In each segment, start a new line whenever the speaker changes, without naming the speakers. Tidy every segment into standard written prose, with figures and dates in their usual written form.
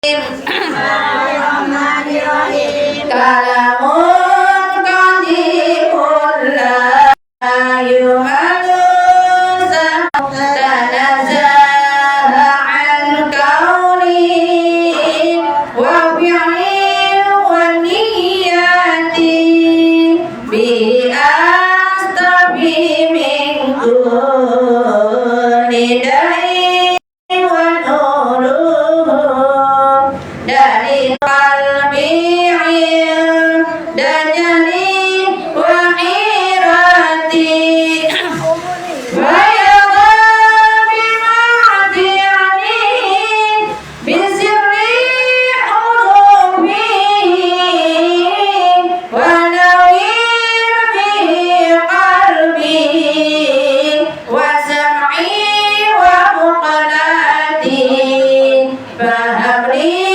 Bismillahirrahmanirrahim. Kalamun qadimul la yumalu tanazzaha an kauni wa fi'il wa niyati bi astabi min kulli da'i wa nuluhu dari qalbi dan jani wahirati bayadha bima'adiyani bisirri hurufi wa nawir bihi qalbi wa sam'i wa muqalati fahabli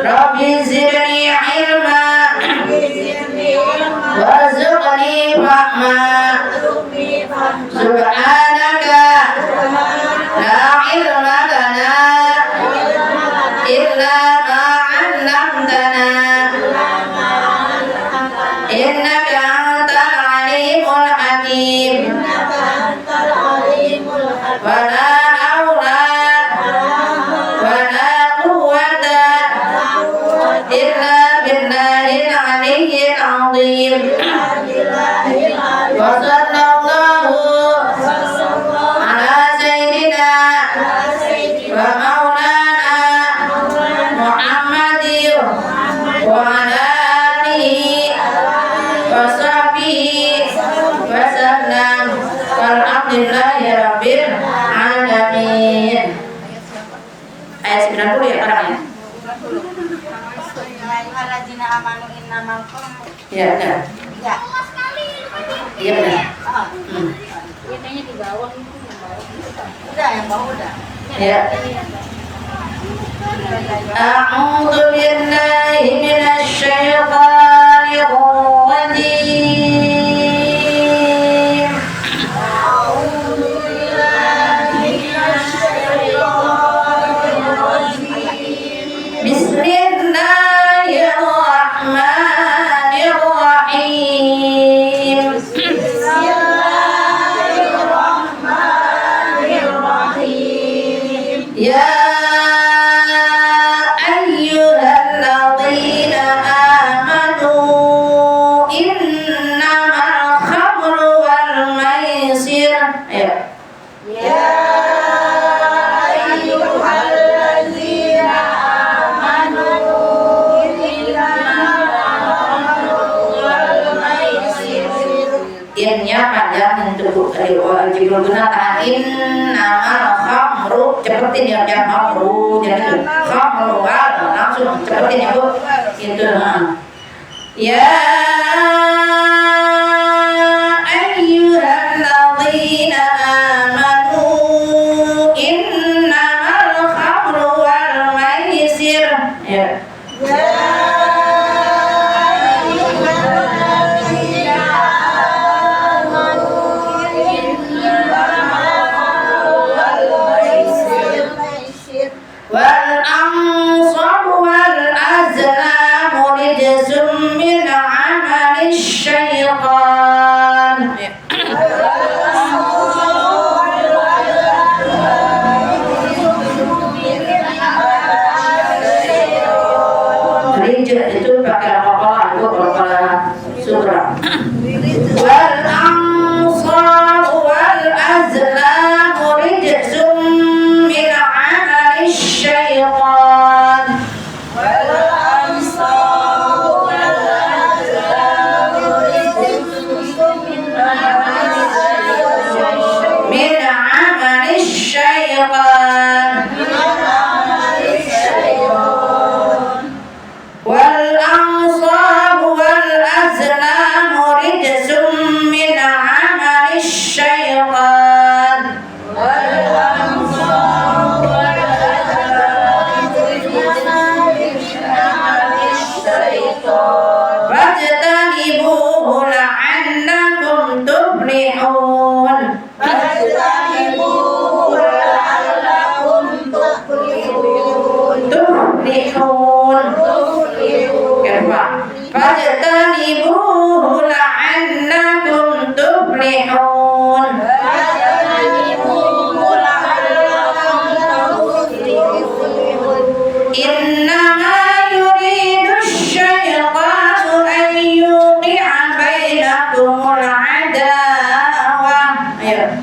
Rabbi zidni ilma warzuqni fahma subhanaka la ilma lana illa ma 'allamtana innaka antal alimul hakim wa la haula wa la quwwata illa billahil aliyyil azim wa sallallahu Alhamdulillahi rabbil alamin. Ayat 90 ya orangnya. Ya, benar.
Ya.
Iya benar.
Kayaknya di bawah itu yang bawah. Udah, yang bawah udah.
Ya. A'udzu billahi minasy syaithanir rajim.
A'udzu billahi minasy syaithanir rajim.
Bismillahirrahmanirrahim.
Bismillahirrahmanirrahim.
Ya ayyuhalladzina amanu innamal khamru wal maisir. Ayo.
Ya ayyuhalladzina amanu innamal khamru wal maisir.
Innya panjang untuk judul benar innamal khamru, cepetin ya jangan khamru, jangan khamru langsung cepetin ya Bu. Itu Ya ayyuhalladzina amanu innamal khamru wal maisir. Ya.
Ya ayyuhalladzina amanu innamal khamru wal maisir.
Wal ansab wal azlam rijsum min amali syaitan. Rijs itu pakai apa-apa itu kalau sutra. Wal ansab wal azlam rijsum min amali syaitan. Min amali syaitan. Wal ansab wal azlam rijsum min amali syaitan. Fajtanibuhu la'allakum tuflihun. Tuflihun. Kedua. Fajtanibuhu la'allakum tuflihun. Innama yuridu syaitanu an yuqi'a bainakumul adawah. Ayo.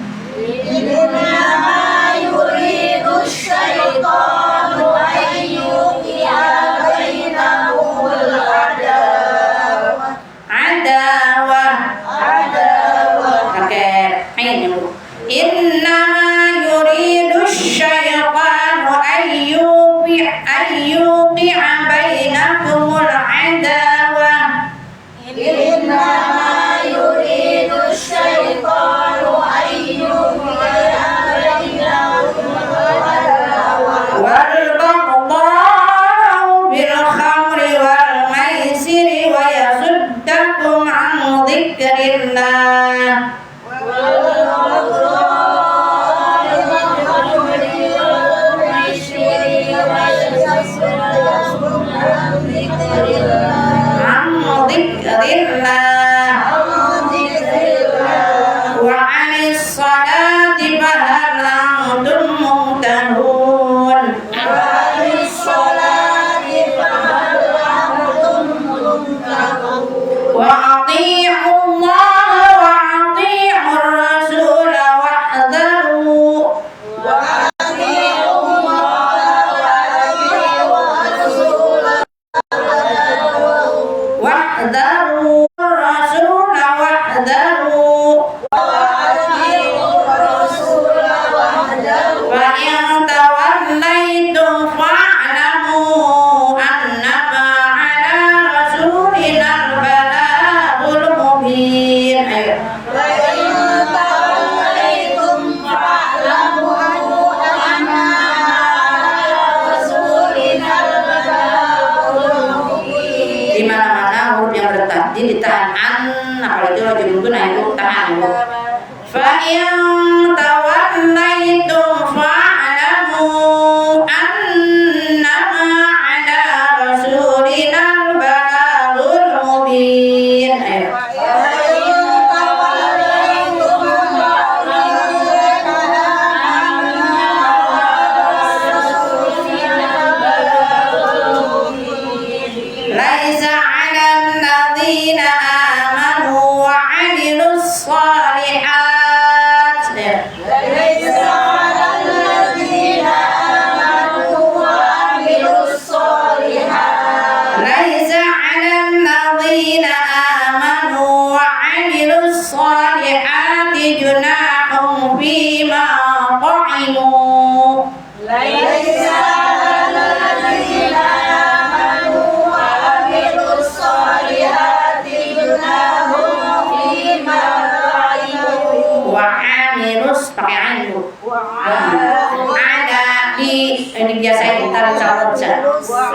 Adawah. Pakai ain ya Bu. Innama yuridu syaitanu an yuqi'a bainakumul adawah. Wal baghdha'u bil khamri wal maisiri wa yasuddakum an dzikrillah. فيما طعموا
ليس على الذين آمنوا وعملوا الصالحات جناح فيما طعموا
وعاملus pakai anu ada di ini biasa kita baca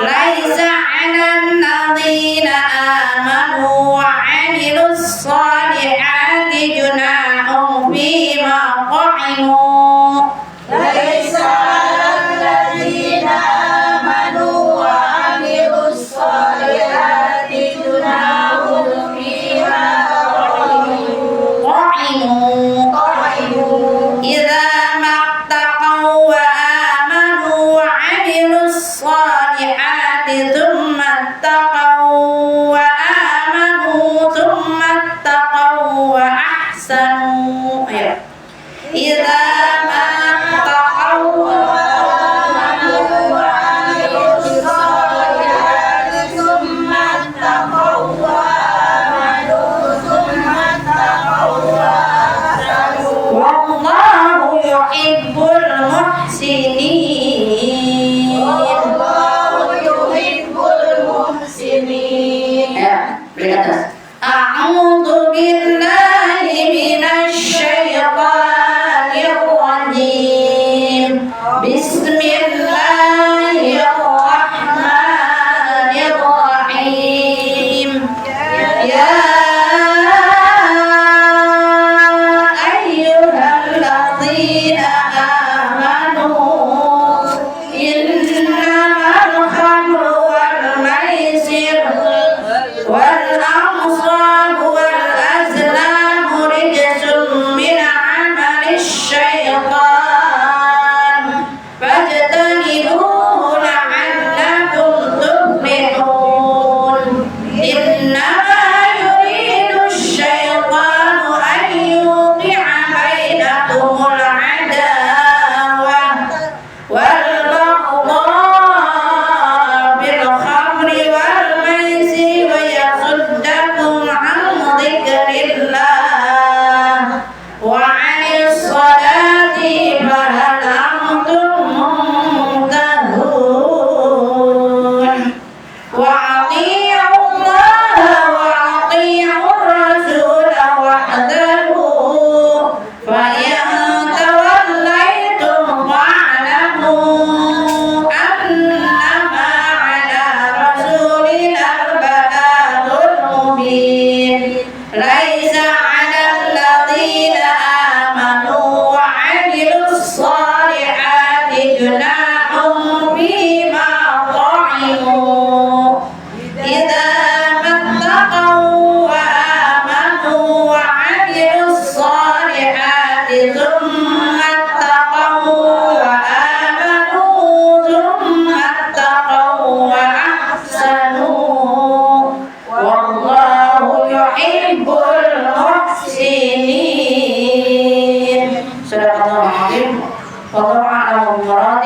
laisa 'alal ladzina amanu wa 'amilus shalihati junahum fima qa'imu
ليس على الذين آمنوا وعملوا الصالحات جناح فيما طعموا
إذا ما اتقوا وآمنوا وعملوا الصالحات ثم اتقوا وآمنوا ثم اتقوا وأحسنوا إذا ما اتقوا
وآمنوا وعملوا الصالحات ثم اتقوا وآمنوا ثم اتقوا وأحسنوا
والله يحب المحسنين
والله يحب المحسنين.
أعوذ بالله من الشيطان الرجيم بسم الله الرحمن الرحيم يا أيها الذين آمنوا إنما الخمر والميسر والأنصاب والأزلام رجس من عمل الشيطان فاجتنبوه لعلكم تفلحون إنما يريد الشيطان أن يوقع بينكم العداوة والبغضاء بالخمر والميسر ويصدكم عن ذكر الله وعن الصلاة فهل أنتم منتهون وأطيعوا الله وأطيعوا الرسول واحذروا فإن توليتم فاعلموا أنما على رسولنا البلاغ المبين ليس على الذين آمنوا وعملوا الصالحات جناح فيما طعموا إذا ما اتقوا وآمنوا وعملوا الصالحات ثم اتقوا وآمنوا ثم اتقوا وأحسنوا والله يحب المحسنين. Sadaqallahul azim. Wallahu a'lam bishawab.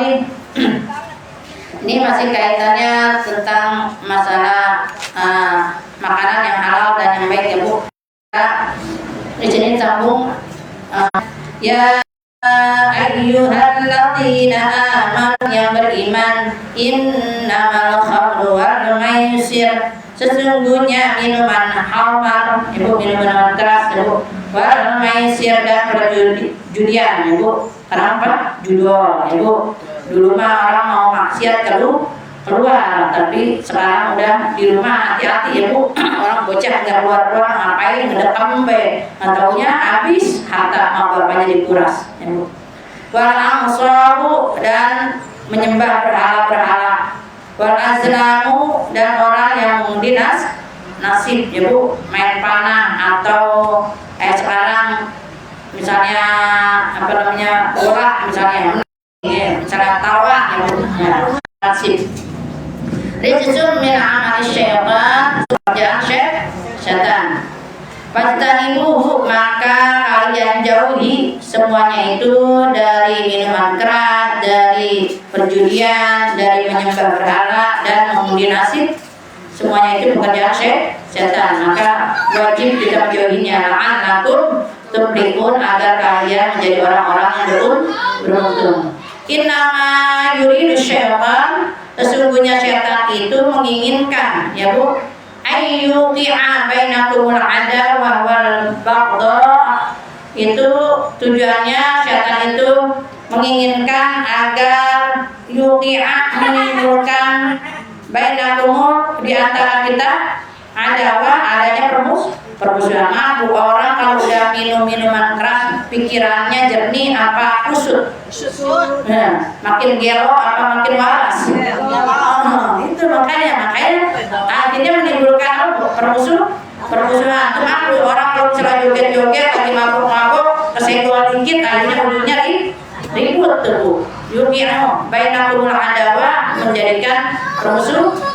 Ini masih kaitannya tentang masalah makanan yang halal dan yang baik ya Bu. Di sini sambung ya ayyuhalladzina amanu yang beriman innamal khamru wal maisir sesungguhnya minuman khamar Ibu minuman keras Ibu wal maisir dan perjudian Ibu kenapa judul Ibu dulu mah orang mau maksiat keluar tapi sekarang udah di rumah hati-hati ya Bu orang bocah nggak keluar ngapain ngedekam be nggak taunya habis harta sama bapaknya dikuras ya Bu wal ansabu dan menyembah berhala-berhala wal azlamu dan orang yang mengundi nasib ya Bu main panah atau sekarang misalnya apa namanya bola misalnya misalnya taruhan ya Bu nasib rijsun min amali syaitan pekerjaan syaitan fastanibuhu maka kalian jauhi semuanya itu dari minuman keras dari perjudian dari menyembah berhala dan mengundi nasib semuanya itu pekerjaan syaitan maka wajib kita menjauhinya la'allakum tuflihun, agar kalian menjadi orang-orang yang beruntung. Innama yuridu syaitan, sesungguhnya syaitan itu menginginkan, ya Bu, ayyuqi'a bainakumul adawah wal baghdha. Itu tujuannya syaitan itu menginginkan agar yuqi'a, menimbulkan bainakumul, di antara kita adawah, adanya permusuhan. Mabuk orang kalau udah minum minuman keras pikirannya jernih apa kusut? Nah, makin gelo apa makin waras? Itu makanya akhirnya menimbulkan apa? Permusuhan. Itu mabuk orang kalau misalnya joget-joget lagi mabuk-mabuk kesenggol dikit akhirnya ujungnya ribut tuh. Yuqi'u bainakumul adawah, menjadikan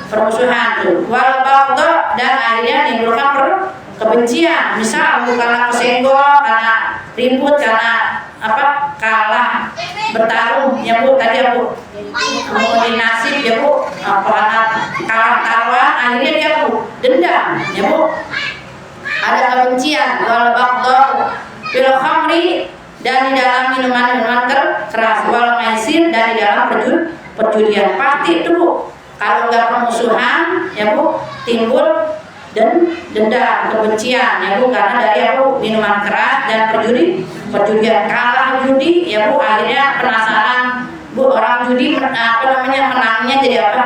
permusuhan tuh. Wal baghdha, dan akhirnya menimbulkan kebencian. Misal karena kesenggol, karena ribut, karena apa, kalah bertarung, ya Bu, tadi ya Bu, kemudian nasib, ya Bu, karena kalah taruhan akhirnya dia Bu dendam, ya Bu, ada kebencian. Wal baghdha fil khamri, dan di dalam minuman keras, wal maisir, dan di dalam perjudian. Pasti itu Bu, kalau nggak permusuhan, ya Bu, timbul dendam, kebencian, ya Bu, karena dari ya Bu minuman keras dan perjudian. Kalah judi, ya Bu, akhirnya penasaran Bu, orang judi menangnya jadi apa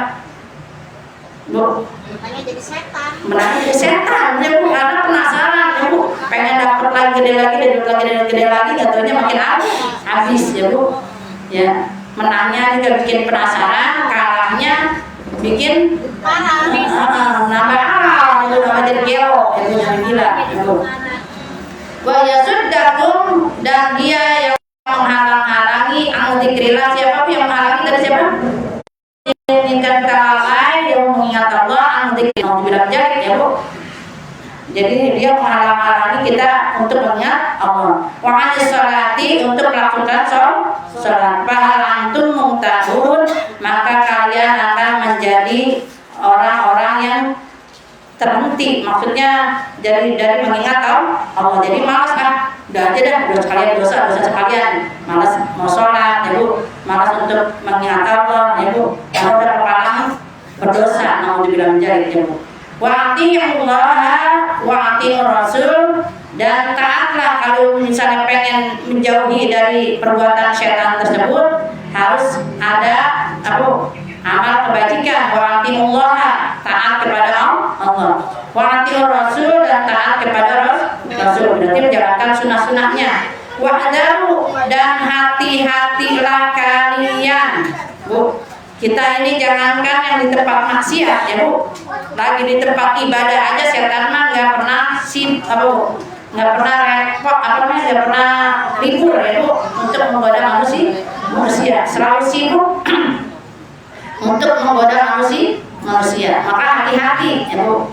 Bu? Menangnya jadi setan, ya Bu, karena penasaran, ya Bu, pengen dapat lagi gede lagi, nggak taunya makin habis, ya Bu, ya. Menangnya juga bikin penasaran, kalahnya bikin nambah itu nama jadi gelo, itu yang gila, itu. Wa yasuddakum, dan dia yang menghalang-halangi dzikrillah. Siapa yang menghalangi dari siapa? Menginginkan kelalai, yang mengingat Allah, dzikrillah bilang jadi, ya Bu. Jadi dia menghalang-halangi kita untuk mengingat Allah. Wa anis sholati, untuk melakukan sholat. Fahal antum muhtadun, maka kalian akan menjadi orang-orang yang terhenti, maksudnya dari mengingat Allah. Jadi malas udah aja dah, dosa sekalian, malas mau sholat, ya Bu, malas untuk mengingat Allah, ya Bu, kalau udah kepalang berdosa, naudzubillah menjadi, ya Bu. Wa ati'ullaha wa ati'ur rasul, dan taatlah kalau misalnya pengen menjauhi dari perbuatan syaitan tersebut, harus ada amal kebajikan. Wa ati'ullaha, taat kepada Allah. Wa ati'ur rasul, dan taat kepada Rasul, berarti menjalankan sunnah-sunnahnya. Wahdaru, dan hati-hatilah kalian, Bu. Kita ini jangankan yang di tempat maksiat, ya Bu, lagi di tempat ibadah aja setan mah nggak pernah nggak pernah repot, nggak pernah libur, ya Bu, untuk menggoda manusia, selalu sibuk untuk menggoda manusia. Maka hati-hati, ya Bu.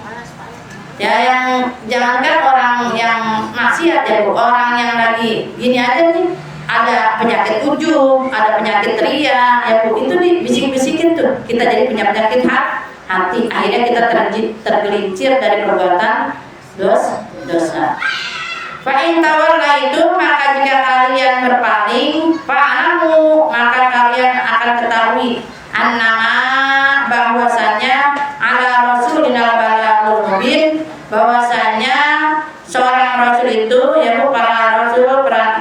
Ya, yang jangankan orang yang maksiat, ya Bu, orang yang lagi gini aja nih, ada penyakit ujung, ada penyakit ria, ya Bu, itu dibisik-bisikin tuh, kita jadi punya penyakit hati, akhirnya kita tergelincir dari perbuatan dosa. Fa'in tawallaitu, maka jika kalian berpaling, fa'alamu, maka kalian akan ketahui, annama, bahwasanya ala rasulina balagul mubin, bahwasanya seorang rasul itu, ya Bu, para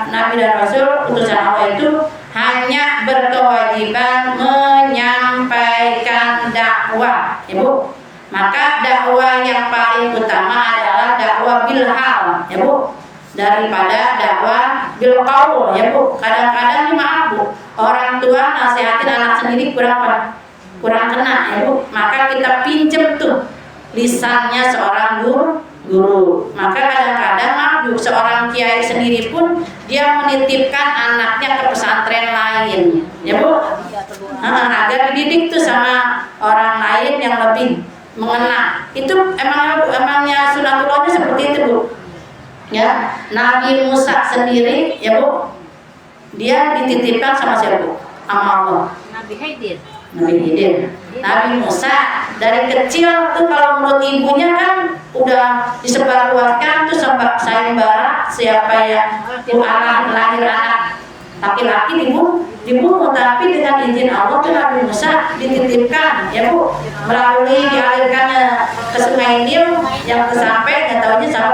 nabi dan rasul utusan Allah itu hanya berkewajiban menyampaikan dakwah, ya Bu. Maka dakwah yang paling utama adalah dakwah bilhal, ya Bu, daripada dakwah bilqaul, ya Bu. Kadang-kadang maaf Bu, orang tua nasihatin anak sendiri kurang kena, ya Bu. Maka kita pinjem tuh lisannya seorang guru. Maka kadang-kadang seorang kiai sendiri pun dia menitipkan anaknya ke pesantren lain, ya Bu, agar dididik tuh sama orang lain yang lebih mengena. Itu emangnya sunatullahnya seperti itu Bu, ya. Nabi Musa sendiri, ya Bu, dia dititipkan sama siapa Bu? Sama Allah.
Nabi Khidir.
Nabi Khidir. Nabi Musa dari kecil tuh kalau menurut ibunya kan udah disebarluaskan tuh sayembara siapa ya lahir anak laki-laki dibunuh, tapi dengan izin Allah tuh Nabi Musa dititipkan ya Bu, melalui dialirkan ke Sungai Nil yang tersampai nggak tahunya sama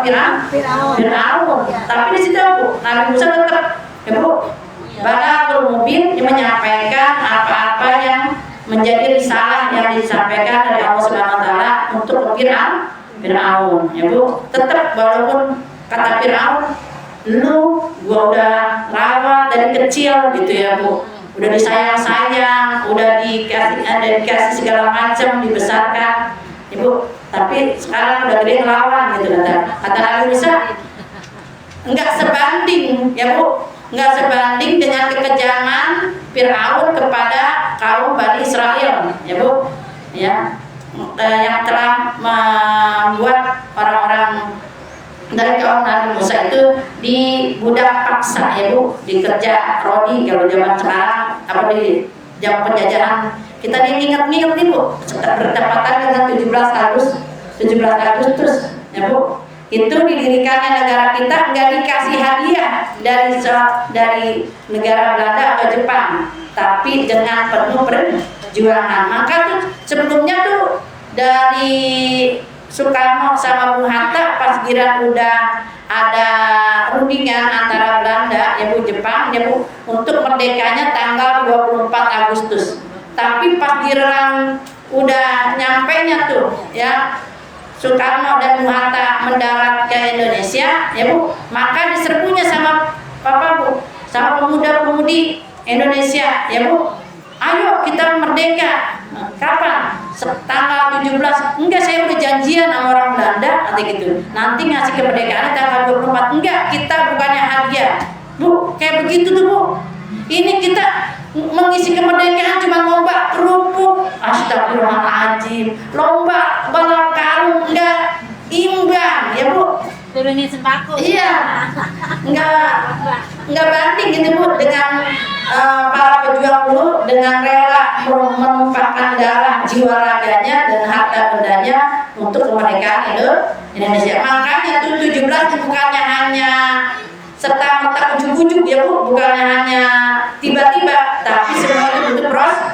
Fir'aun. Tapi di situ Bu, Nabi Musa tetap ya Bu, Balagul Mubin menyampaikan apa-apa yang menjadi risalah yang disampaikan dari Allah Subhanahu wa taala untuk Fir'aun ya Bu. Tetap walaupun kata Fir'aun, lu gua udah rawat dari kecil gitu ya Bu, udah disayang-sayang, udah dikasih segala macam, dibesarkan ya Bu, tapi sekarang udah gede ngelawan gitu kata Nabi Musa. Enggak sebanding ya Bu, enggak sebanding dengan kekejaman Fir'aun kepada kaum Bani Israel ya Bu ya, yang telah membuat orang-orang dari kaum Nabi Musa itu dibudak paksa ya Bu, dikerja rodi kalau zaman sekarang, apa di zaman penjajahan kita diingat-ingat nih Bu, bertepatan dengan 17 Agustus ya Bu, itu didirikannya negara kita nggak dikasih hadiah dari negara Belanda atau Jepang, tapi dengan penuh perjuangan. Maka tuh sebelumnya tuh dari Soekarno sama Bung Hatta pas kira udah ada rundingan antara Belanda ya Bu, Jepang ya Bu, untuk merdekanya tanggal 24 Agustus. Tapi pas kira udah nyampenya tuh ya Soekarno dan Bung Hatta mendarat ke Indonesia ya Bu, maka diserbunya sama Bu, sama pemuda-pemudi Indonesia ya Bu, ayo kita merdeka. Kapan? Tanggal 17. Enggak, saya udah janjian sama orang Belanda nanti gitu, nanti ngasih kemerdekaan tanggal 24. Enggak, kita bukannya hadiah Bu, kayak begitu tuh Bu. Ini kita mengisi kemerdekaan cuma lomba kerupuk, astagfirullahaladzim, lomba balap karung, enggak imbang ya Bu.
Turunin sembako.
Iya, enggak banding gitu Bu dengan para pejuang dulu dengan rela menumpahkan darah, jiwa raganya dan harta bendanya untuk kemerdekaan Indonesia. Makanya tuh 17 bukannya hanya serta-merta ujuk-ujuk ya Bu, bukannya hanya tiba-tiba, tapi semuanya butuh proses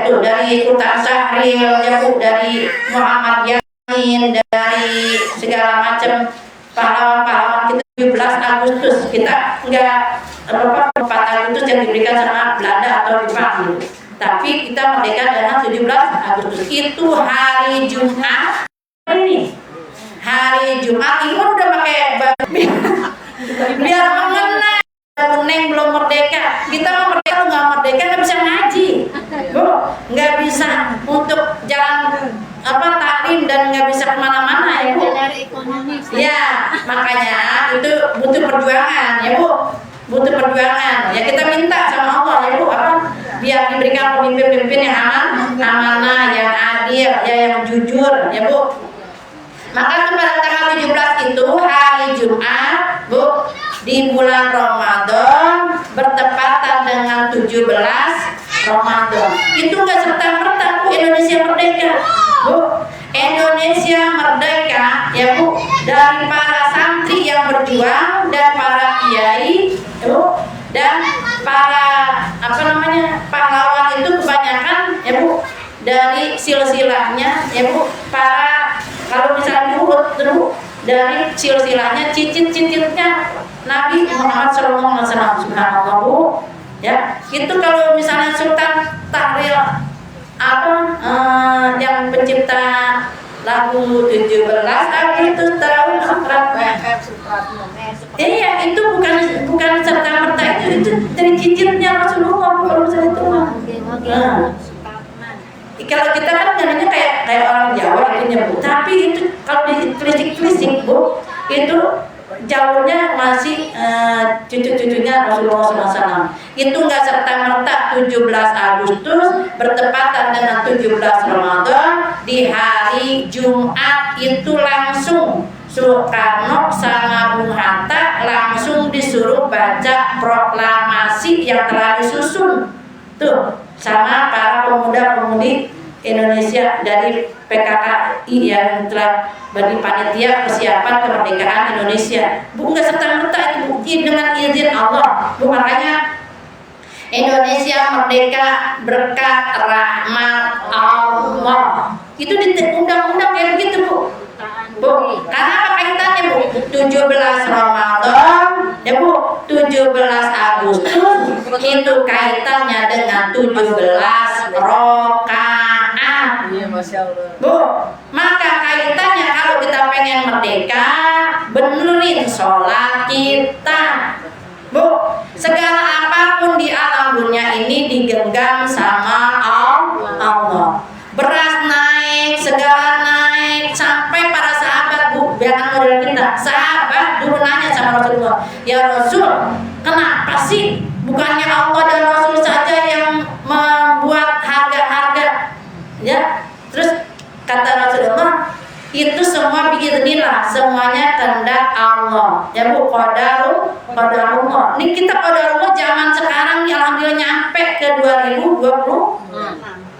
tuh, dari Sultan Syahrir ya Bu, dari Muhammad Yamin, dari segala macam pahlawan-pahlawan kita. 17 Agustus kita enggak 4 Agustus yang diberikan sama Belanda atau Jepang gitu, tapi kita merdeka dengan 17 Agustus itu hari Jumat. Ini hari Jumat ini kan udah pakai biar mengenang Neng belum merdeka. Kita mau merdeka, nggak merdeka nggak bisa ngaji Bu, nggak bisa untuk jalan taklim dan nggak bisa kemana-mana ya Bu. Ya makanya itu butuh perjuangan ya Bu, butuh perjuangan ya. Kita minta sama Allah ya Bu, biar diberikan pemimpin-pemimpin yang amanah, yang adil ya, yang jujur ya Bu. Maka pada tanggal 17 itu hari Jumat Bu, di bulan Ramadan bertepatan dengan 17 Ramadan. Itu nggak serta-merta Bu Indonesia merdeka Bu. Indonesia merdeka ya Bu dari para santri yang berjuang dan para kiai Bu, dan para pahlawan itu kebanyakan ya Bu dari silsilahnya ya Bu, para kalau misalnya dulu dari silsilahnya cicit-cicitnya Nabi Muhammad SAW. Subhanallah Bu ya. Itu kalau misalnya Sultan Tahrir yang pencipta lagu 17 Agustus tahun 14. Iya, itu bukan serta merta, itu dari cicitnya Rasulullah kalau misalnya itu. Kalau kita kan namanya kayak orang Jawa itu nyebut, tapi itu kalau ditelisik-telisik Bu, itu jalurnya masih cucu-cucunya Rasulullah SAW. Itu nggak serta-merta 17 Agustus bertepatan dengan 17 Ramadan di hari Jumat itu langsung Soekarno sama Bung Hatta langsung disuruh baca proklamasi yang telah disusun tuh sama para pemuda-pemudi Indonesia dari PKKI yang telah bagi panitia persiapan kemerdekaan Indonesia. Bu, nggak serta-merta itu bukti dengan izin Allah. Bu, makanya Indonesia merdeka berkat rahmat Allah. Itu di undang-undang kayak begitu, Bu. Bu, karena apa kaitannya, Bu? 17 Ramadan, ya Bu, 17 Agustus itu kaitannya dengan 17 rakaat.
Iya, Masya Allah.
Bu, maka kaitannya kalau kita pengen merdeka, benerin sholat kita. Bu, segala apapun di alam dunia ini digenggam sama Allah. Beras naik, segala naik, sampai para sahabat, Bu, jangan model kita. Sahabat dulu nanya sama Rasulullah, ya Rasul, kenapa sih bukannya Allah dan Rasul saja yang membuat harga-harga? Ya, terus kata Rasulullah, itu semua biiznillah, semuanya kehendak Allah. Ya Bu, qadarullah. Ini kita qadarullah zaman sekarang nih, alhamdulillah nyampe ke 2020.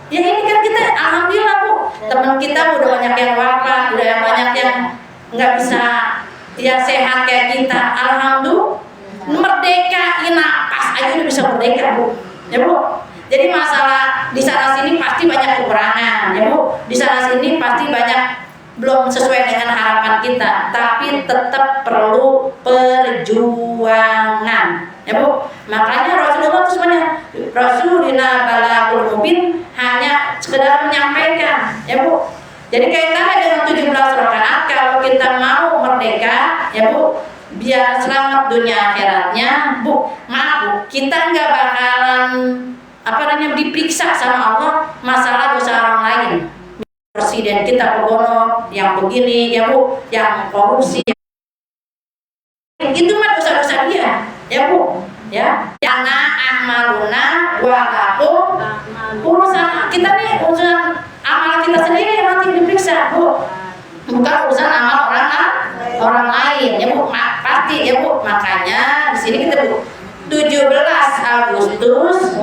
Ya ini kan kita alhamdulillah, Bu. Teman kita udah banyak yang wafat, udah yang banyak yang nggak bisa ya sehat kayak kita. Alhamdulillah, merdeka, napas aja udah bisa merdeka, Bu. Ya Bu. Jadi masalah di sana sini pasti banyak kekurangan, ya Bu. Di sana sini pasti banyak belum sesuai dengan harapan kita, tapi tetap perlu perjuangan, ya Bu. Makanya Rasulullah itu sebenarnya Rasulina balagul mubin, hanya sekedar menyampaikan, ya Bu. Jadi kaitannya dengan 17 rakaat, kalau kita mau merdeka, ya Bu, biar selamat dunia akhiratnya, Bu. Maaf Bu, kita nggak bakalan diperiksa sama Allah masalah dosa orang lain. Presiden kita pegono yang begini, ya Bu, yang korupsi, itu mah dosa-dosa dia, ya Bu, ya. Karena amaluna walakum, urusan kita nih, urusan amal kita sendiri yang nanti diperiksa, Bu, bukan urusan amal orang lain, ya Bu. Pasti, ya Bu. Makanya di sini kita Bu, 17 Agustus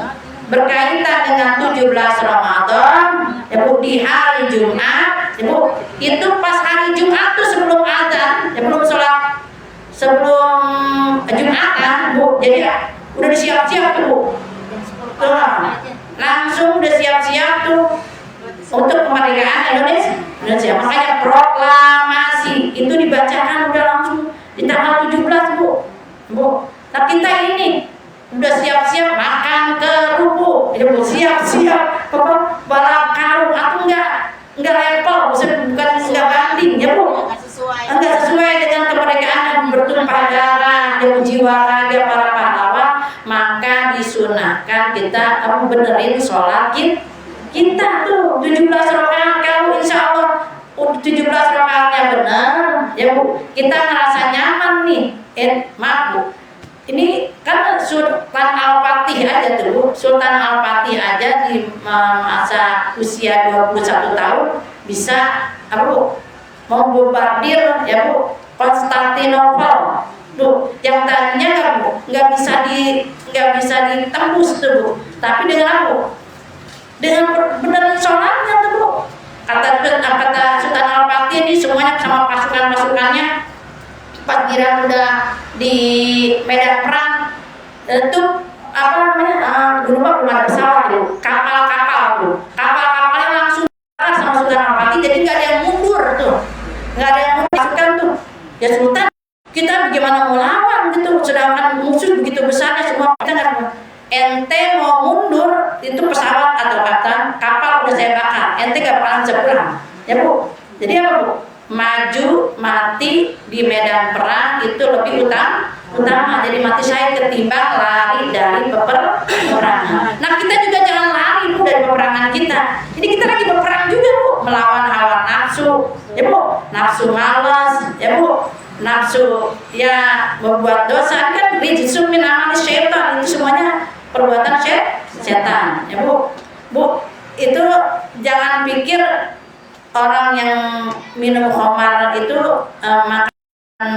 berkaitan dengan 17 Ramadan, ya Bu, di hari Jumat, ya Bu. Itu pas hari Jumat tuh sebelum azan, ya belum sholat sebelum Jumatan, Bu. Jadi udah disiap-siap tuh, Bu. Langsung udah siap-siap tuh untuk kemerdekaan Indonesia. Makanya proklamasi itu dibacakan udah langsung di tanggal 17, Bu. Nah kita ini udah siap-siap makan kerupuk, ya Bu, siap-siap balap karung, atau enggak level, bukan enggak banding, ya Bu, enggak sesuai dengan kemerdekaan yang bertumpah darah, yang jiwa raga para pahlawan. Maka disunahkan kita benerin sholat kita tuh 17 rakaat. Kalau insya Allah 17 rakaatnya benar, ya Bu, kita ngerasa nyaman nih. Maaf Bu, ini kan Sultan Al-Fatih aja tuh, Sultan Al-Fatih aja di masa usia 21 tahun bisa Bu, mau bombardir, ya Bu, Konstantinopel tuh, yang tadinya nggak bisa ditembus tuh Bu, tapi dengan Bu, dengan benar sholatnya tuh Bu. Kata Sultan Al-Fatih ini semuanya sama pasukannya, pas kira udah di medan perang itu dulu belum ada pesawat tuh, kapal-kapalnya langsung sama Sultan Al-Fatih, jadi nggak ada yang mundur tuh, nggak ada yang mundur pasukan tuh. Ya Sultan, kita bagaimana mau lawan gitu, sedangkan musuh begitu besarnya semua, kita nggak. Ente mau mundur, itu pesawat atau kapal udah saya bakar, ente gak bakalan bisa pulang, ya Bu. Jadi apa Bu? Maju mati di medan perang itu lebih utama. Jadi mati saya ketimbang lari dari peperangan. Nah kita juga jangan lari Bu dari peperangan kita. Jadi kita lagi berperang juga Bu, melawan hawa nafsu, ya Bu, nafsu malas, ya Bu, nafsu ya membuat dosa, kan rijsun min amali syaitan, itu semuanya perbuatan setan, ya Bu. Itu jangan pikir orang yang minum khamar itu makan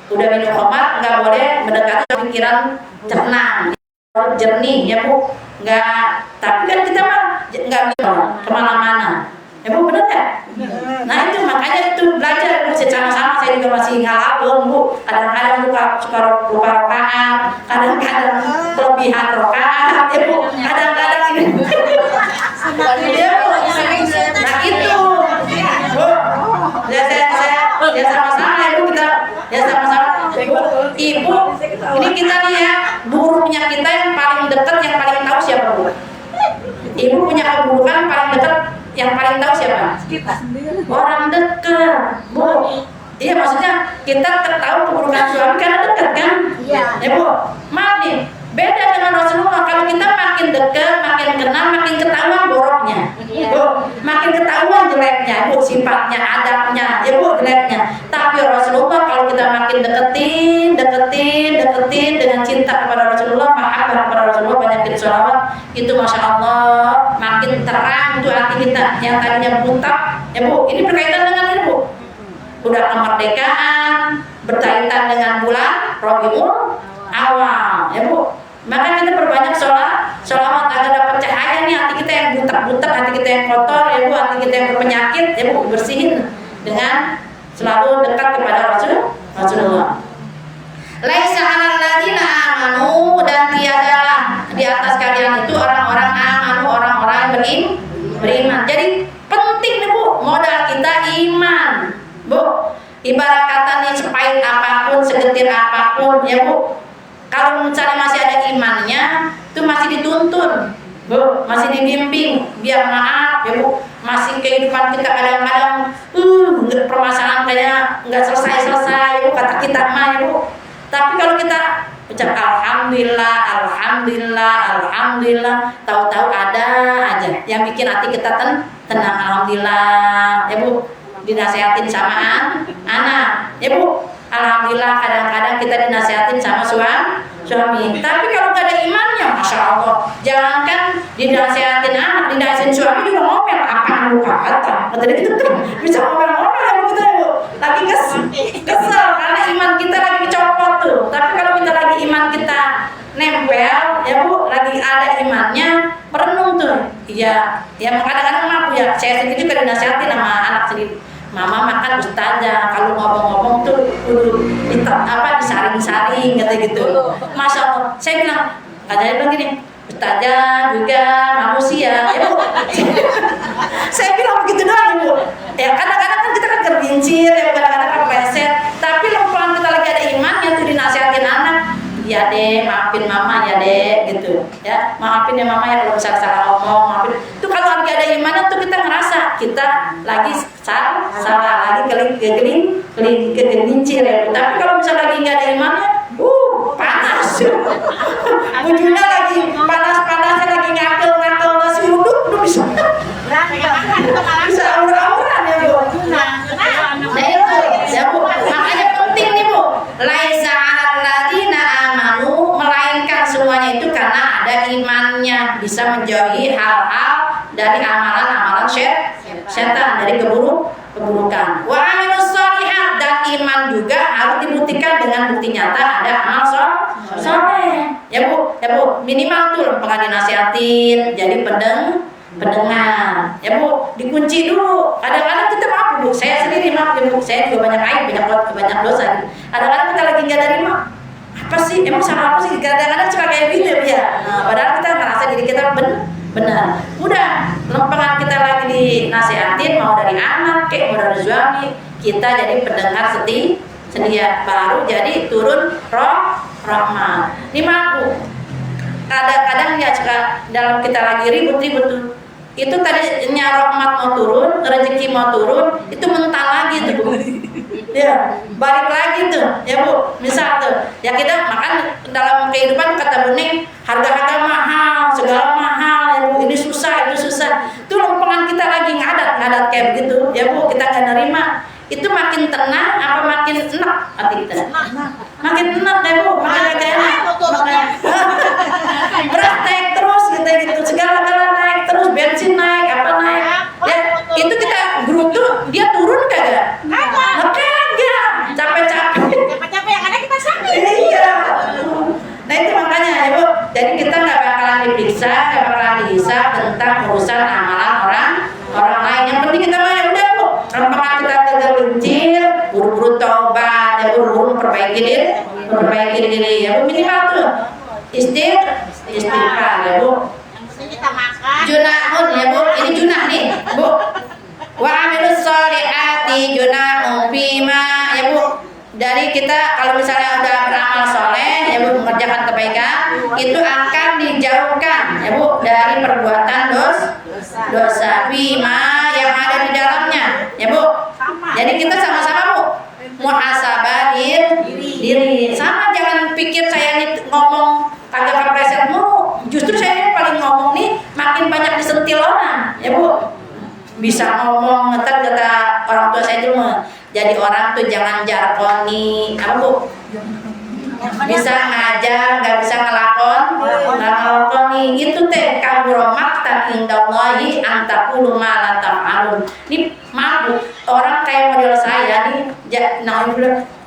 udah minum khamar nggak boleh mendekati pikiran tenang. jernih ya Bu, nggak, tapi kan kita mah nggak bisa kemana-mana ya Bu, benar nggak? Nah itu makanya itu belajar Bu, sama-sama. Saya juga masih ngalamin Bu, kadang-kadang suka lupa rokaat, kadang-kadang kelebihan rokaat ya Bu, kadang-kadang ini ya Bu. Nah itu Bu, ya sama-sama ya Bu, kita ya sama-sama Ibu, ini kita nih ya, buruknya kita yang paling dekat, yang paling tahu siapa Bu? Ibu punya keburukan paling dekat, yang paling tahu siapa?
Kita sendiri.
Orang dekat Bu. Iya, maksudnya kita tahu keburukan suami karena dekat kan?
Iya.
Ya Bu, maaf nih, beda dengan Rasulullah. Kalau kita makin dekat, makin kenal, makin ketahuan boroknya Bu, makin ketahuan jeleknya Bu, sifatnya, adabnya ya Bu, jeleknya. Tapi Rasulullah kalau kita makin deketin dengan cinta kepada Rasulullah, mahabbah kepada Rasulullah, banyakin sholawat, itu Masya Allah makin terang itu hati kita yang tadinya buta ya Bu. Ini berkaitan dengan ini Bu, udah kemerdekaan, berkaitan dengan bulan Rabiul Awal ya Bu. Maka kita perbanyak sholawat agar dapat cahaya nih hati kita yang butak-butak, hati kita yang kotor ya Bu, hati kita yang berpenyakit ya Bu, bersihin dengan selalu dekat kepada Rasulullah. Laisa 'alal ladzina amanu, dan tiadalah di atas kalian itu orang-orang amanu, orang-orang beriman. Jadi penting nih Bu, modal kita iman Bu. Ibarat kata nih, sepahit apapun, segetir apapun ya Bu, kalau misalnya masih ada imannya, itu masih dituntun Bu, masih dibimbing biar maaf ya Bu. Masih kehidupan kita kadang-kadang permasalahan kayaknya nggak selesai-selesai Bu, kata kita mah ya Bu. Tapi kalau kita ucap alhamdulillah, tahu-tahu ada aja yang bikin hati kita tenang. Alhamdulillah ya Bu, dinasehatin sama anak ya Bu. Alhamdulillah kadang-kadang kita dinasehatin sama suami. Tapi kalau gak ada imannya, Masya Allah, jangankan dinasehatin anak, dinasehatin suami juga ngomel. Apa lu kata? Tadi itu bisa ngomel-ngomel ya kita lagi kesel karena iman kita lagi dicopot tuh. Tapi kalau kita lagi iman kita nempel ya Bu, lagi ada imannya, merenung tuh. Iya, ya kadang-kadang maaf ya, saya sendiri juga dinasehatin sama anak sendiri. Mama makan ustazah, kalau ngomong-ngomong tuh kudu disaring-saring gitu. Masya Allah, saya bilang, katanya bilang gini, ustazah juga manusia ya Bu. Saya bilang begitu doang Bu. Ya kadang-kadang kan kita kan tergincir ya, kadang-kadang kan pleset. Tapi kalau kita lagi ada imannya tuh dinasihatin anak, ya deh, maafin mama ya deh gitu ya, maafin ya mama ya kalau salah ngomong, maafin. Itu kalau lagi ada imannya tuh kita ngerasa kita lagi salah lagi kelincir ya. Tapi kalau misalnya lagi nggak ada imannya, panas. Ujungnya lagi panas-panasnya, lagi ngakel nasi uduk bisa aura-auran ya Bu. Nah itu ya Bu, makanya penting nih Bu, laisa 'alal ladzina amanu, melainkan semuanya itu karena ada imannya, bisa menjauhi hal-hal dari amalan-amalan setan, dari keburukan. Wa amilus sholihat, dan iman juga harus dibuktikan dengan bukti nyata, ada amal soleh ya Bu. Minimal tuh pernah dinasihatin jadi pendengar ya Bu, dikunci dulu. Kadang-kadang kita maaf Bu, saya sendiri maaf ya Bu, saya juga banyak aib, banyak dosa. Kadang-kadang kita lagi nggak ada iman, apa sih emang salah apa sih, kadang-kadang suka kayak gitu ya. Nah, padahal kita merasa diri kita benar. Udah lempengan kita lagi dinasihatin, mau dari anak mau dari suami, kita jadi pendengar setia, baru jadi turun rahmat. Ini mampu. Kadang-kadang ya suka dalam kita lagi ribut tuh, itu tadinya rahmat mau turun, rezeki mau turun, itu mental lagi tuh Bu. Ya, balik lagi tuh ya Bu. Misal tuh ya, kita makan dalam kehidupan kata Buning, harga-harga mahal, segala mahal ya Bu, ini susah, itu susah. Tuh lempengan kita lagi ngadat kayak begitu ya Bu, kita nggak nerima. Itu makin tenang apa makin enak hati kita? Makin enak ya Bu, makin agak enak. Beras naik terus gitu, segala-galanya naik terus, bensin naik, apa naik. Ya, itu kita gerutu, dia turun kagak? Kagak. Capek-capek yang ada kita sakit. Iya. Nah itu makanya ya Bu, jadi kita dihisab tentang urusan amalan orang lain. Yang penting kita mah udah Bu, rempangan kita tergelincir, buru-buru taubat, ya buru-buru perbaiki diri ya Bu, minimal tuh istighfar ya Bu.
Kita makan.
Junahun ya Bu, ini junah nih Bu. Wa amilus sholihati junahun fima ya Bu. Dari kita kalau misalnya udah beramal soleh ya Bu, mengerjakan kebaikan, itu akan dijauhkan ya Bu dari perbuatan dosa fima yang ada di dalamnya ya Bu. Jadi kita sama-sama Bu muhasabah diri. Sama, jangan pikir saya ini ngomong kagak kepreset mulu. Justru saya ini paling ngomong nih makin banyak disentil orang ya Bu. Bisa ngomong, ntar kata orang tua saya cuma jadi orang tuh jangan jargoni apa Bu, bisa ngajar nggak bisa ngelakoni itu teh kabur maktan indallahi antaqulu ma la taf'alun. Ini maaf Bu, orang kayak model saya nih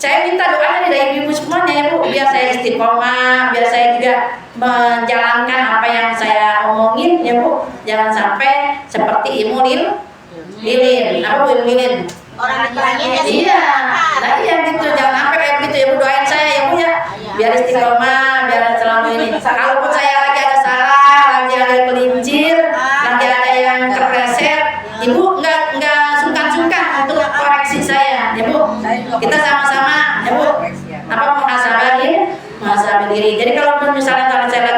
saya minta doanya dari ibu semuanya ya Bu, biar saya istiqomah, biar saya juga menjalankan apa yang saya omongin ya Bu. Jangan sampai seperti ilmu lilin apa Bu, lilin
Orang bilangnya
iya, nah iya gitu, jangan sampai kayak gitu ya Bu, doain saya ya Bu ya, biar istiqomah, biar selalu ini. Kalaupun saya lagi ada salah, lagi ada kelincir, lagi ada yang kepleset, Ibu nggak sungkan-sungkan untuk koreksi saya ya Bu. Kita sama-sama ya Bu, apa muhasabah diri. Jadi kalau misalnya saya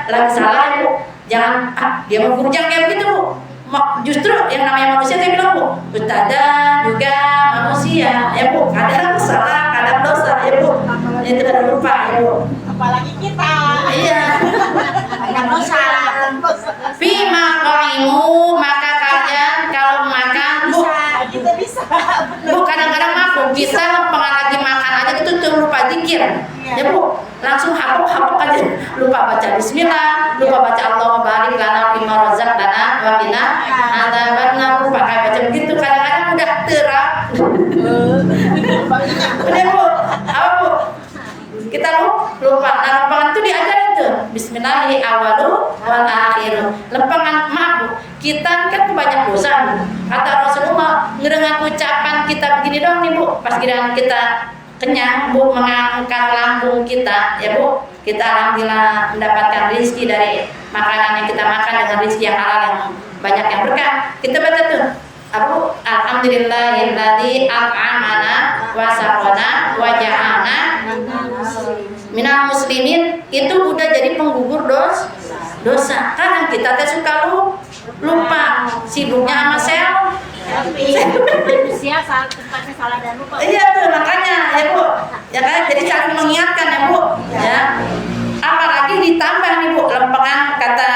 lagi salah ya Bu, jangan dia mau guru jangan kayak begitu Bu. Justru yang namanya manusia saya bilang Bu, Ustazah juga manusia ya Bu, kadang salah, kadang dosa ya Bu, itu tidak lupa ya Bu.
apalagi kita.
Iya.
Kadang dosa.
Fima qaimu, maka kalian kalau makan Bu,
Kita bisa.
Bu kadang-kadang Bu, kita lagi makan aja itu tuh lupa zikir ya Bu, langsung hapuk aja, lupa baca bismillah, lupa baca Allahumma barik lana fima razaqtana wa qina adzabannar, lupa kayak baca begitu. Kadang-kadang udah terap udah Bu, apa Bu, kita lupa. Nah lempangan itu diajarin tuh bismillahi awalu wal akhiru. Lempangan maaf Bu, kita kan banyak dosa Bu. Kata Rasulullah, dengan ucapan kita begini dong nih Bu, pas giliran kita kenyang Bu, mengangkat lambung kita ya Bu, kita alhamdulillah mendapatkan rezeki dari makanan yang kita makan dengan rezeki yang halal yang banyak yang berkah. Kita baca tuh Abu alhamdulillahilladzi at'amana wa saqana wa ja'alna minal muslimin. Itu udah jadi penggugur dosa. Kadang kita teh suka lupa, sibuknya sama sel.
Manusia tempatnya salah dan lupa.
Iya tuh makanya ya Bu, ya kan, jadi saling mengingatkan ya Bu ya. Apalagi ditambah nih Bu, lempengan kata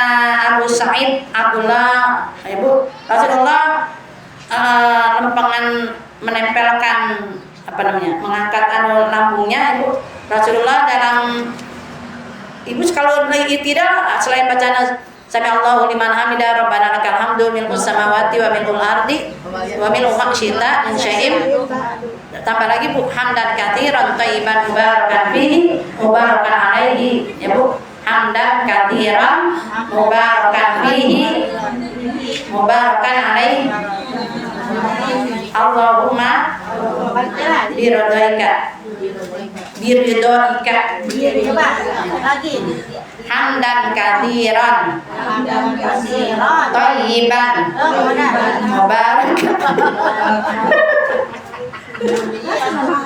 Abu Sa'id Abdullah ya Bu, Rasulullah lempengan menempelkan apa namanya, mengangkat lambungnya Bu. Rasulullah dalam Ibu kalau tidak selain bacaan Sami Allahu liman hamidah rabbana lakal hamdu mil'us samawati wa mil'ul ardi wa mil'u ma syi'ta min syai'in. Tambah lagi Bu, hamdan katsiran thayyiban mubarakan fihi mubarakan alaihi ya Bu, hamdan katsiran mubarakan fihi mubarakan alaihi. Allahumma biridhoika
Coba lagi.
hamdan katsiran thayyiban mubarakan.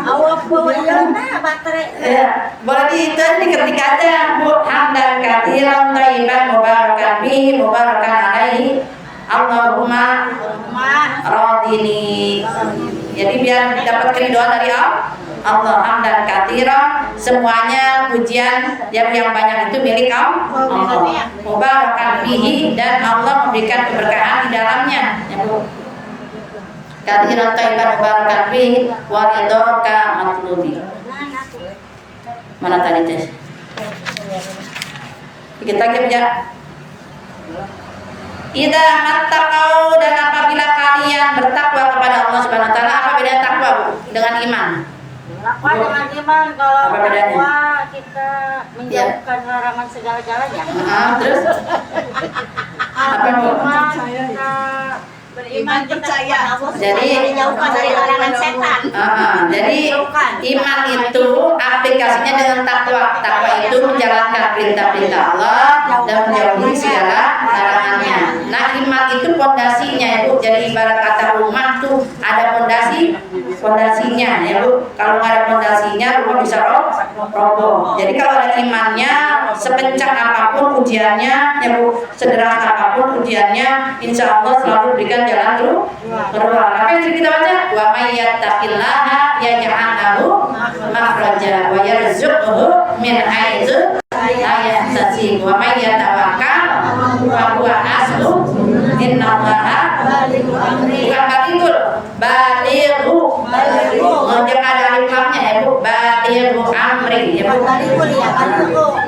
Awak bawa baterai.
Ya, boleh diketik aja Bu, hamdan katsiran thayyiban mubarakan fihi mubarakan alaihi. Allahumma radini. Jadi biar dapat keridhaan dari Allah, hamdan katsiran, semuanya pujian yang banyak itu milik Allah. Mubarakan fihi, dan Allah memberikan keberkahan di dalamnya ya Bu. Katsiran thayyiban mubarakan fihi wa ridhoka matlubi. Mana tadi tes? Kita ya. Idza mattaqau, dan apabila kalian bertakwa kepada Allah Subhanahu wa taala. Apa beda takwa Bu dengan iman?
Takwa dengan iman, kalau
Apa bedanya?
takwa kita kita menjauhkan larangan segala-galanya.
Terus apa Bu?
Kita beriman percaya.
Jadi
menjauhkan dari larangan setan.
Jadi iman itu aplikasinya dengan takwa. Takwa itu menjalankan perintah-perintah Allah dan menjauhi segala larangannya. Nah, iman itu fondasinya ya Bu. Jadi ibarat kata rumah tuh ada fondasinya ya Bu. Kalau nggak ada fondasinya rumah bisa roboh. Jadi kalau ada imannya, sepencang apapun ujiannya ya Bu, sederhana apapun ujiannya, insya Allah selalu berikan jalan keluar. Apa yang kita baca? Wa may yattaqillaha yaj'al lahu makhraja wa yarzuqhu min haitsu la yahtasib wa may yatawakkal fa huwa hasbuh innallaha balighu jangan ada alif lamnya ya Bu, balighu amri ya Bu,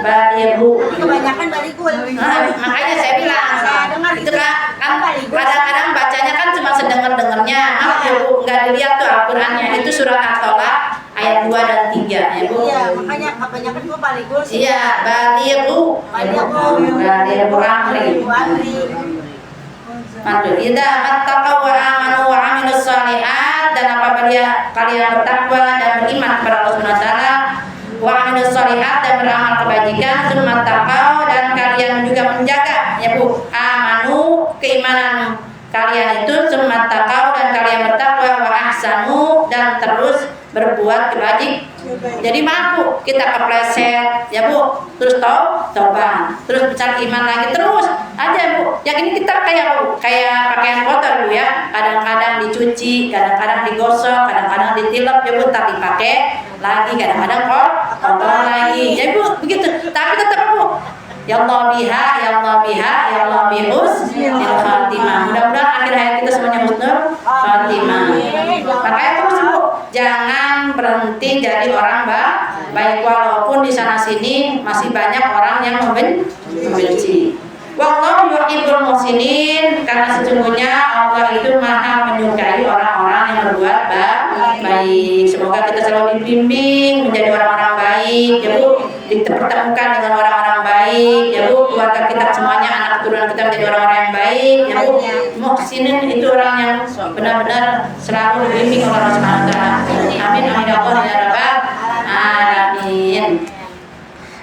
balighu.
Kebanyakan baligul.
Makanya saya bilang itu kan kadang-kadang bacanya kan cuma sedengar-dengarnya, ya Bu, nggak dilihat tuh Al-Qur'annya. Itu surat At-Tolak ayat 2 dan 3 ya Bu.
Iya, makanya kebanyakan gua baligul sih.
Iya, balighu amri. Mantul. Idza mattaqaw wa amanu wa amilus shalihat, dan apabila kalian bertakwa dan beriman kepada Allah Subhanahu wa taala, wa amilus shalihat, dan beramal kebajikan, tsumma taqaw, dan kalian juga menjaga ya Bu, amanu, keimanan kalian itu, tsumma taqaw, dan kalian bertakwa, wa ahsanu, dan terus berbuat kebajikan. Jadi mampu kita kepleset ya Bu, terus tobat, terus mencari iman lagi, terus aja Bu. Yang ini kita kayak pakaian kotor Bu ya, kadang-kadang dicuci, kadang-kadang digosok, kadang-kadang ditilep ya Bu, tak dipakai lagi, kadang-kadang kotor lagi ya Bu, begitu. Tapi tetap Bu, ya Allah biha, ya Allah biha, ya Allah bihusnil khatimah. Mudah-mudahan akhir hayat kita semuanya husnul khatimah. Makanya terus Bu, jangan berhenti jadi orang baik, walaupun di sana sini masih banyak orang yang membenci. Wallahu yuhibbul muhsinin, karena sesungguhnya Allah itu maha menyukai orang-orang yang berbuat baik. Semoga kita selalu dibimbing menjadi orang-orang baik ya Bu, dipertemukan dengan orang-orang baik ya Bu, keluarga kita semuanya, anak keturunan kita menjadi orang-orang yang baik ya Bu. Muhsinin itu orang yang benar-benar selalu dibimbing oleh Allah Subhanahu wa taala. Amin amin ya Allah ya rabbal alamin.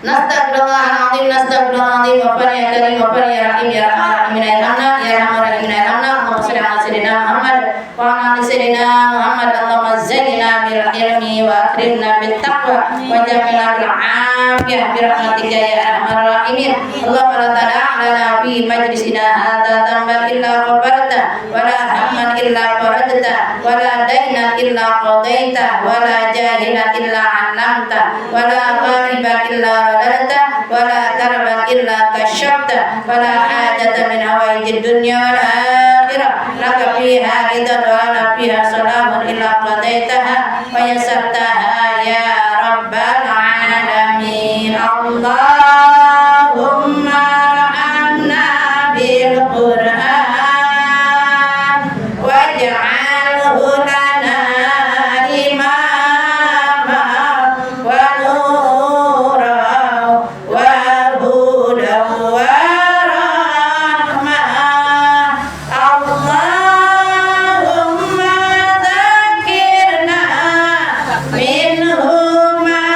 Nastaghfirullahaladzim, nastaghfirullahaladzim, wafar ya karim, wafar ya rahim, ya rahman ya rahim, ya rahman ya rahim, Allahumma sholli ala sayyidina Muhammad wa ala ali sayyidina Muhammad. Allahumma zayyina bil ilmi wa akrimna bit taqwa wa jamilna bil afiyah bi rahmatika ya arhamar rahimin. Allahumma la tada'a lana fi majlisina hadza dhanban illa ghafarta wa la hamman illa faradta wa la daynan illa qadaita wa la jahilan illa 'allamta wa la ghaiban illa radadta wa la karban illa kashafta wa la hajata min hawaijid dunya wal akhirah laka fiha ridan wa lana fiha salamun illa qadaitaha wa yassartaha ya rabbal alamin. Allahumma amna bil Qur'an waj'alhu lana imama wa nura wa huda wa rahmah. Allahumma dzakirna minhu ma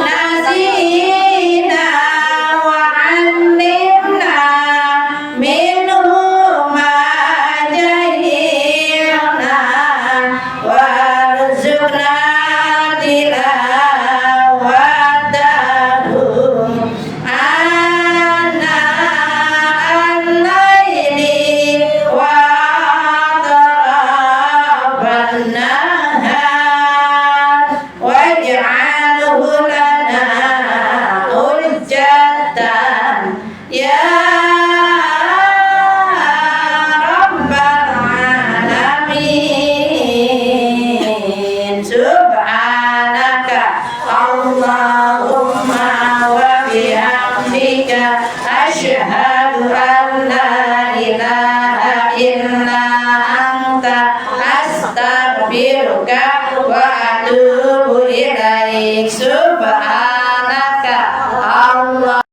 nasina wa 'allimna minhu ma jahilna warzuqna tilawatahu ana al-laili wa atrafan nahar waj'alhu lana hujjatan ya rabbal alamin. Subhanaka Allahumma wa bihamdika asyhadu an la ilaha illa anta astaghfiruka wa atubu ilaik. Subhanaka